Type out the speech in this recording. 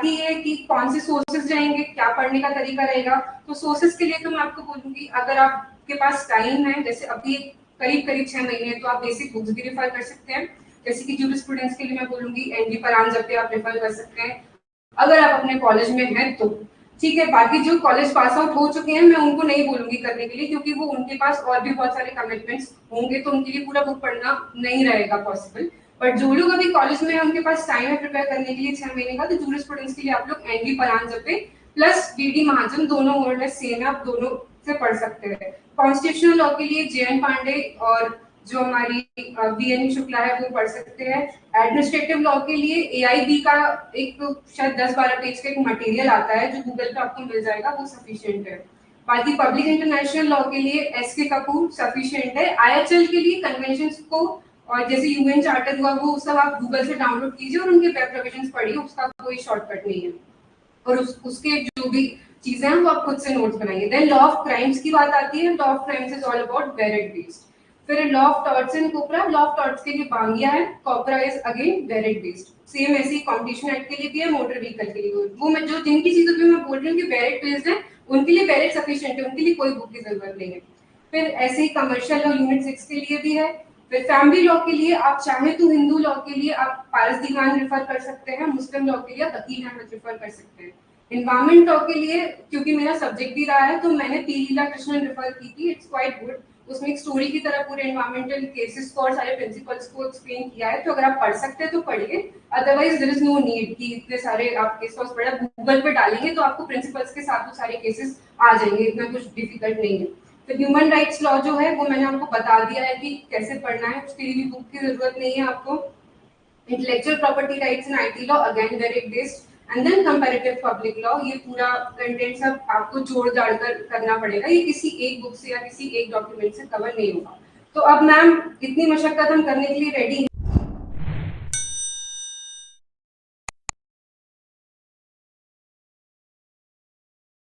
ये कि कौन से सोर्सेज रहेंगे, क्या पढ़ने का तरीका रहेगा। तो सोर्सेज के लिए तो मैं आपको बोलूंगी, अगर आपके पास टाइम है, जैसे अभी करीब 6 महीने, तो आप बेसिक बुक्स भी रेफर कर सकते हैं। जैसे कि जूरिस्प्रूडेंस के लिए मैं बोलूंगी एनडी परांजपे आप रेफर कर सकते हैं, अगर आप अपने कॉलेज में हैं तो। ठीक है, बाकी जो कॉलेज पास आउट हो चुके हैं मैं उनको नहीं बोलूंगी करने के लिए, क्योंकि वो उनके पास और भी बहुत सारे कमिटमेंट्स होंगे, तो उनके लिए पूरा बुक पढ़ना नहीं रहेगा पॉसिबल। बट जो लोग अभी कॉलेज में हैं, उनके पास टाइम है प्रिपेयर करने के लिए 6 महीने का, तो जूरिस्प्रूडेंस के लिए आप लोग एनडी परांजपे प्लस बीडी महाजन, दोनों मोर लेस सेम है, आप दोनों से पढ़ सकते हैं। कॉन्स्टिट्यूशनल लॉ के लिए जेएन पांडे और जो हमारी बीएन शुक्ला है वो पढ़ सकते हैं। एडमिनिस्ट्रेटिव लॉ के लिए एआईबी का एक शायद 10-12 पेज का एक मटेरियल आता है जो गूगल पे आपको मिल जाएगा, वो सफिशिएंट है। बाकी पब्लिक इंटरनेशनल लॉ के लिए एसके कपूर सफिशिएंट है। आईएचएल के लिए कन्वेंशंस को और जैसे यूएन चार्टर हुआ वो सब आप गूगल से डाउनलोड कीजिए और उनके वेब प्रोविजंस पढ़िए, उसका कोई शॉर्टकट नहीं है। और उसके जो भी चीजें हैं वो आप खुद से नोट्स बनाइए। देन लॉ ऑफ क्राइम्स की बात आती है। Law of crimes is all about वेरेट बेस्ड। फिर लॉ ऑफ टॉर्ट्स एंड कोपरा। लॉ ऑफ टॉर्ट्स के लिए बांगिया है, कोपरा इज अगेन वेरेट बेस्ड। सेम ऐसे ही कॉम्पिटिशन एक्ट के लिए भी है, मोटर व्हीकल के लिए। वो मैं जो जिनकी चीजों पे मैं बोल रही हूँ कि वेरेट बेस्ड है, उनके लिए वेरेट सफिशिएंट है, उनके लिए कोई बुक की जरूरत नहीं है। फिर ऐसे ही कमर्शियल लॉ यूनिट 6 के लिए भी है। फिर फैमिली लॉ के लिए आप चाहे तो हिंदू लॉ के लिए आप पारस दीवान रेफर कर सकते हैं, मुस्लिम लॉ के लिए वकील अहमद रेफर कर सकते हैं। एनवायरमेंट लॉ के लिए क्योंकि मेरा सब्जेक्ट भी रहा है तो मैंने पी लीला कृष्णन रेफर की थी, इट्स क्वाइट गुड। उसमें एक स्टोरी की तरह पूरे एनवायरमेंटल केसेस को और सारे प्रिंसिपल्स को एक्सप्लेन किया है, तो अगर आप पढ़ सकते हैं तो पढ़िए, otherwise there is no need कि इतने सारे आप केस पढ़े। गूगल पे डालेंगे तो आपको प्रिंसिपल्स के साथ वो सारे केसेस आ जाएंगे, इतना कुछ डिफिकल्ट नहीं है। तो ह्यूमन राइट्स लॉ जो है वो मैंने आपको बता दिया है कि कैसे पढ़ना है, उसके लिए भी बुक की जरूरत नहीं है आपको। Intellectual property rights in IT law again very based. And then comparative public law, ये पूरा कंटेंट सब आपको जोड़ जाड़ कर करना पड़ेगा, ये किसी एक बुक से या किसी एक डॉक्यूमेंट से कवर नहीं होगा। तो अब मैम इतनी मशक्कत हम करने के लिए रेडी हैं।